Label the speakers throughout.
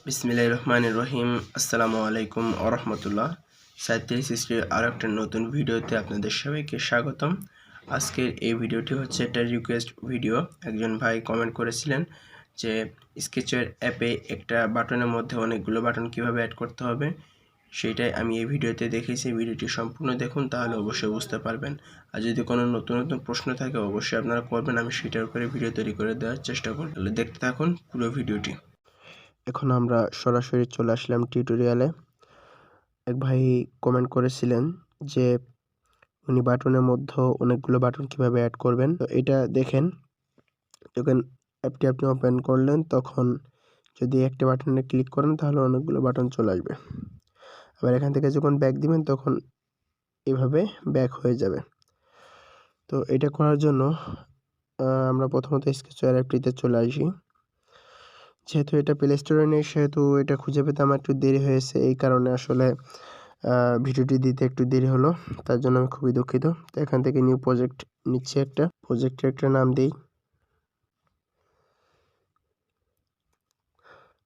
Speaker 1: বিসমিল্লাহির রহমানির রহিম। আসসালামু আলাইকুম ওয়া রাহমাতুল্লাহ। সাহিত্যের সৃষ্টির আরও একটা নতুন ভিডিওতে আপনাদের সবাইকে স্বাগতম। আজকের এই ভিডিওটি হচ্ছে একটা রিকোয়েস্ট ভিডিও। একজন ভাই কমেন্ট করেছিলেন যে স্কেচওয়্যার অ্যাপে একটা বাটনের মধ্যে অনেকগুলো বাটন কিভাবে অ্যাড করতে হবে, সেটাই আমি এই ভিডিওতে দেখেছি। ভিডিওটি সম্পূর্ণ দেখুন, তাহলে অবশ্যই বুঝতে পারবেন। আর যদি কোনো নতুন নতুন প্রশ্ন থাকে অবশ্যই আপনারা করবেন, আমি সেটার উপরে ভিডিও তৈরি করে দেওয়ার চেষ্টা করব। দেখতে থাকুন পুরো ভিডিওটি। এখন আমরা সরাসরি চলে আসলাম টিউটোরিয়ালে। এক ভাই কমেন্ট করেছিলেন যে উনি বাটনের মধ্যে অনেকগুলো বাটন কিভাবে অ্যাড করবেন। তো এটা দেখেন, যখন অ্যাপটি আপনি ওপেন করলেন তখন যদি একটা বাটনে ক্লিক করেন তাহলে অনেকগুলো বাটন চলে আসবে। আবার এখান থেকে যখন ব্যাক দিবেন তখন এভাবে ব্যাক হয়ে যাবে। তো এটা করার জন্য আমরা প্রথমত স্কেচওয়্যার অ্যাপটিতে চলে আসি। যেহেতু এটা প্লে স্টোরে নেই সেহেতু এটা খুঁজে পেতে আমার একটু দেরি হয়েছে, এই কারণে আসলে ভিডিওটি দিতে একটু দেরি হলো, তার জন্য আমি খুবই দুঃখিত। তো এখান থেকে নিউ প্রজেক্ট নিচ্ছি, একটা প্রজেক্টের একটা নাম দিই।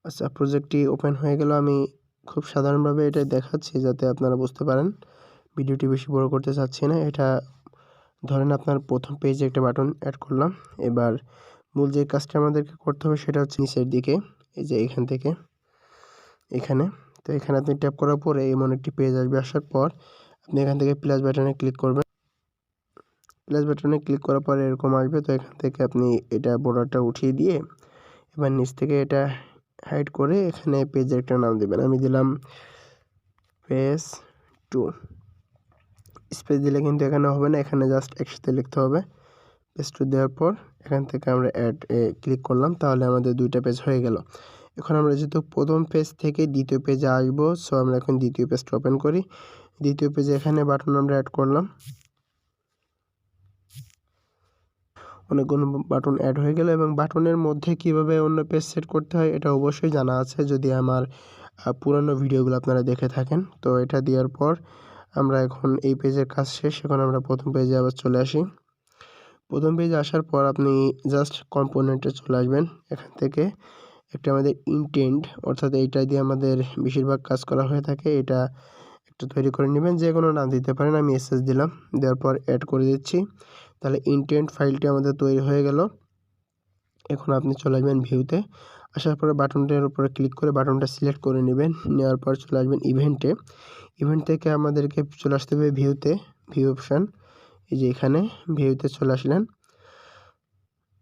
Speaker 1: আচ্ছা, প্রজেক্টটি ওপেন হয়ে গেল। আমি খুব সাধারণভাবে এটা দেখাচ্ছি যাতে আপনারা বুঝতে পারেন। ভিডিওটি বেশি বড় করতে চাচ্ছি না। এটা ধরেন আপনার প্রথম পেজে একটা বাটন অ্যাড করলাম। এবার মূল যে কাজটা আমাদেরকে করতে হবে সেটা হচ্ছে নিচের দিকে, এই যে এখান থেকে এখানে। তো এখানে আপনি ট্যাপ করার পরে এমন একটি পেজ আসবে। আসার পর আপনি এখান থেকে প্লাস বাটনে ক্লিক করবেন। প্লাস বাটনে ক্লিক করার পরে এরকম আসবে। তো এখান থেকে আপনি এটা বর্ডারটা উঠিয়ে দিয়ে এবার নিচ থেকে এটা হাইড করে এখানে পেজের একটা নাম দেবেন। আমি দিলাম পেজ 2। স্পেস দিলে কিন্তু এখানে হবে না, এখানে জাস্ট একসাথে লিখতে হবে। পেজ 2 দেওয়ার পর এখান থেকে আমরা অ্যাড ক্লিক করলাম, তাহলে আমাদের দুইটা পেজ হয়ে গেল। এখন আমরা যেহেতু প্রথম পেজ থেকে দ্বিতীয় পেজে আসবো, সো আমরা এখন দ্বিতীয় পেজটা ওপেন করি। দ্বিতীয় পেজে এখানে বাটন আমরা অ্যাড করলাম। অনেকগুলো বাটন অ্যাড হয়ে গেল এবং বাটনের মধ্যে কিভাবে অন্য পেজ সেট করতে হয় এটা অবশ্যই জানা আছে যদি আমার পুরানো ভিডিওগুলো আপনারা দেখে থাকেন। তো এটা দেওয়ার পর আমরা এখন এই পেজের কাজ শেষ। এখন আমরা প্রথম পেজে আবার চলে আসি। প্রথম পেজে আসার পর আপনি জাস্ট কম্পোনেন্টে চলে আসবেন। এখান থেকে একটা আমাদের ইনটেন্ট, অর্থাৎ এইটা দিয়ে আমাদের বেশিরভাগ কাজ করা হয়ে থাকে, এটা একটা তৈরি করে নেবেন। যে কোনো নাম দিতে পারেন, আমি এসএস দিলাম। দেওয়ার পর অ্যাড করে দিচ্ছি। তাহলে ইনটেন্ট ফাইলটি আমাদের তৈরি হয়ে গেল। এখন আপনি চলে আসবেন ভিউতে। আসার পরে বাটনটার উপরে ক্লিক করে বাটনটা সিলেক্ট করে নেবেন। নেওয়ার পর চলে আসবেন ইভেন্টে। ইভেন্ট থেকে আমাদেরকে চলে আসতে হবে ভিউতে, ভিউ অপশান। এই যে এখানে ভিউতে চলে আসলেন।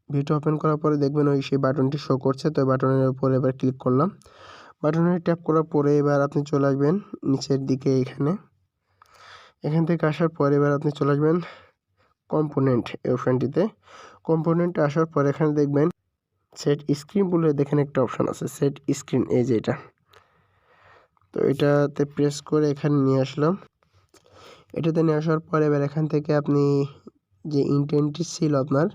Speaker 1: ভিউটা ওপেন করার পরে দেখবেন ওই সেই বাটনটি শো করছে। তো বাটনের উপরে এবার ক্লিক করলাম। বাটনে ট্যাপ করার পরে এবার আপনি চলে আসবেন নিচের দিকে এখানে। এখান থেকে আসার পর এবার আপনি চলে আসবেন কম্পোনেন্ট এই অপশানটিতে। কম্পোনেন্টে আসার পর এখানে দেখবেন সেট স্ক্রিন বলে দেখেন একটা অপশান আছে, সেট স্ক্রিন, এই যে এটা। তো এটাতে প্রেস করে এখানে নিয়ে আসলাম। এটাতে নিয়ে আসার পর এবার এখান থেকে আপনি যে ইনটেন্টটি ছিল আপনার,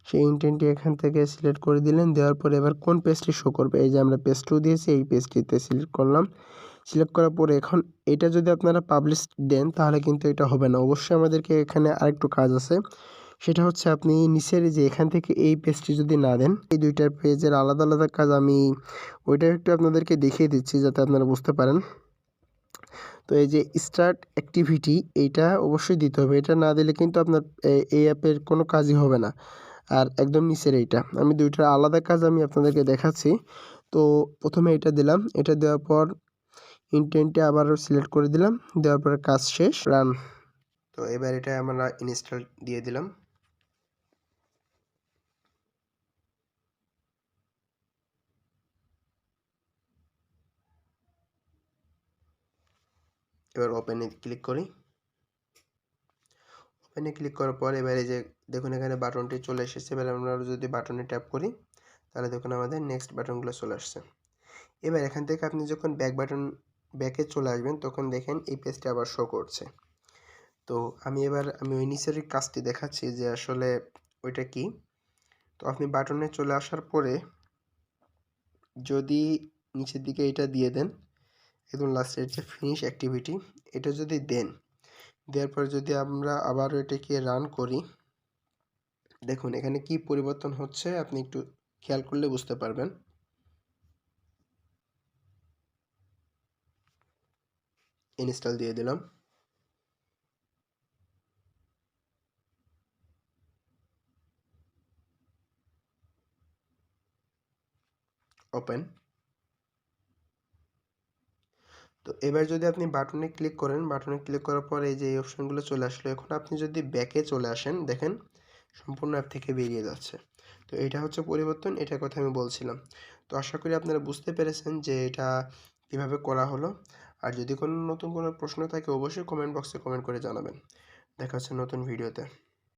Speaker 1: সেই ইনটেন্টটি এখান থেকে সিলেক্ট করে দিলেন। দেওয়ার পরে এবার কোন পেজটি শো করবে, এই যে আমরা পেজ 2 দিয়েছি, এই পেজটিতে সিলেক্ট করলাম। সিলেক্ট করার পরে এখন এটা যদি আপনারা পাবলিশ দেন তাহলে কিন্তু এটা হবে না। অবশ্যই আমাদেরকে এখানে আরেকটু কাজ আছে, সেটা হচ্ছে আপনি নিচের যে এখান থেকে এই পেজটি যদি না দেন, এই দুইটার পেজের আলাদা আলাদা কাজ আমি ওইটা একটু আপনাদেরকে দেখিয়ে দিচ্ছি যাতে আপনারা বুঝতে পারেন। তো এই যে স্টার্ট অ্যাক্টিভিটি, এইটা অবশ্যই দিতে হবে। এটা না দিলে কিন্তু আপনার এই অ্যাপের কোনো কাজই হবে না। আর একদম নিচের এইটা, আমি দুইটার আলাদা কাজ আমি আপনাদেরকে দেখাচ্ছি। তো প্রথমে এটা দিলাম, এটা দেওয়ার পর ইনটেন্টে আবারও সিলেক্ট করে দিলাম। দেওয়ার পরে কাজ শেষ, রান। তো এবার এটা আমরা ইনস্টল দিয়ে দিলাম। এবার ওপেনে ক্লিক করি। ওপেনে ক্লিক করার পর এবার এই যে দেখুন এখানে বাটনটি চলে এসেছে। এবার আমরা যদি বাটনে ট্যাপ করি তাহলে দেখুন আমাদের নেক্সট বাটনগুলো চলে আসছে। এবার এখান থেকে আপনি যখন ব্যাকে চলে আসবেন তখন দেখেন এই পেজটা আবার শো করছে। তো আমি ওই নিচের কাজটি দেখাচ্ছি যে আসলে ওইটা কি। তো আপনি বাটনে চলে আসার পরে যদি নিচের দিকে এটা দিয়ে দেন, একদম লাস্টের যে ফিনিশ অ্যাক্টিভিটি, এটা যদি দেন, দেওয়ার পরে যদি আমরা আবারও এটাকে রান করি, দেখুন এখানে কি পরিবর্তন হচ্ছে আপনি একটু খেয়াল করলে বুঝতে পারবেন। ইনস্টল দিয়ে দিলাম। ওপেন। তো এবার যদি আপনি বাটনে ক্লিক করেন, বাটনে ক্লিক করার পর এই যে এই অপশনগুলো চলে আসলো। এখন আপনি যদি ব্যাকে চলে আসেন, দেখেন সম্পূর্ণ অ্যাপ থেকে বেরিয়ে যাচ্ছে। তো এটা হচ্ছে পরিবর্তন, এটার কথা আমি বলছিলাম। তো আশা করি আপনারা বুঝতে পেরেছেন যে এটা কিভাবে করা হলো। আর যদি কোনো নতুন কোনো প্রশ্ন থাকে অবশ্যই কমেন্ট বক্সে কমেন্ট করে জানাবেন। দেখা হচ্ছে নতুন ভিডিওতে।